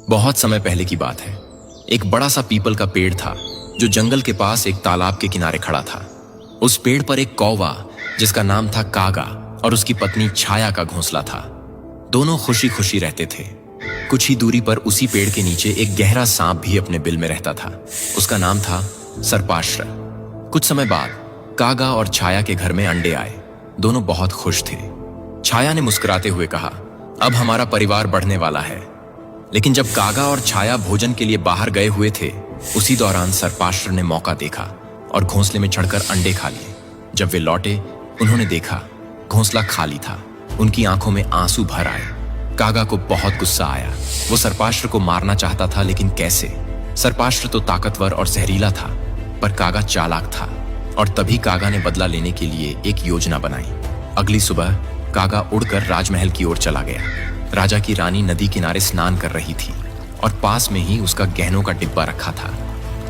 बहुत समय पहले की बात है। एक बड़ा सा पीपल का पेड़ था जो जंगल के पास एक तालाब के किनारे खड़ा था। उस पेड़ पर एक कौवा जिसका नाम था कागा और उसकी पत्नी छाया का घोंसला था। दोनों खुशी खुशी रहते थे। कुछ ही दूरी पर उसी पेड़ के नीचे एक गहरा सांप भी अपने बिल में रहता था। उसका नाम था सर्पाश्र। कुछ समय बाद कागा और छाया के घर में अंडे आए। दोनों बहुत खुश थे। छाया ने मुस्कुराते हुए कहा, अब हमारा परिवार बढ़ने वाला है। लेकिन जब कागा और छाया भोजन के लिए बाहर गए हुए थे, उसी दौरान सर्पाश्र ने मौका देखा और घोंसले में चढ़कर अंडे खा लिए। जब वे लौटे, उन्होंने देखा घोंसला खाली था। उनकी आंखों में आंसू भर आए। कागा को बहुत गुस्सा आया। वो सर्पाश्र को मारना चाहता था, लेकिन कैसे? सर्पाश्र तो ताकतवर और जहरीला था, पर कागा चालाक था। और तभी कागा ने बदला लेने के लिए एक योजना बनाई। अगली सुबह कागा उड़कर राजमहल की ओर चला गया। राजा की रानी नदी किनारे स्नान कर रही थी और पास में ही उसका गहनों का डिब्बा रखा था।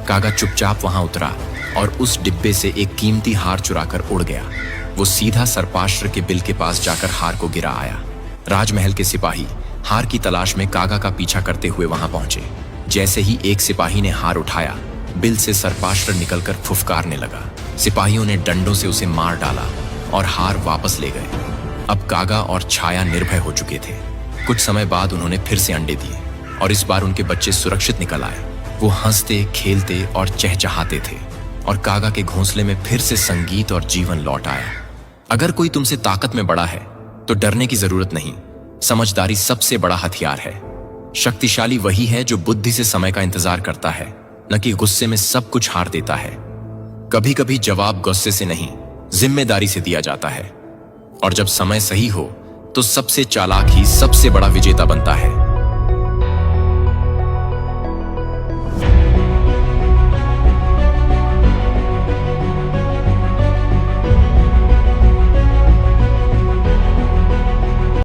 कागा चुपचाप वहां उतरा और उस डिब्बे से एक कीमती हार चुराकर उड़ गया। वो सीधा सर्पाश्र के बिल के पास जाकर हार को गिरा आया। राजमहल के सिपाही हार की तलाश में कागा का पीछा करते हुए वहां पहुंचे। जैसे ही एक सिपाही ने हार उठाया, बिल से सर्पाश्र निकलकर फुफकारने लगा। सिपाहियों ने डंडों से उसे मार डाला और हार वापस ले गए। अब कागा और छाया निर्भय हो चुके थे। कुछ समय बाद उन्होंने फिर से अंडे दिए और इस बार उनके बच्चे सुरक्षित निकल आए। वो हंसते, खेलते और चहचहाते थे और कागा के घोंसले में फिर से संगीत और जीवन लौट आया। अगर कोई तुमसे ताकत में बड़ा है तो डरने की जरूरत नहीं। समझदारी सबसे बड़ा हथियार है। शक्तिशाली वही है जो बुद्धि से समय का इंतजार करता है, न कि गुस्से में सब कुछ हार देता है। कभी कभी जवाब गुस्से से नहीं, जिम्मेदारी से दिया जाता है। और जब समय सही हो तो सबसे चालाक ही सबसे बड़ा विजेता बनता है।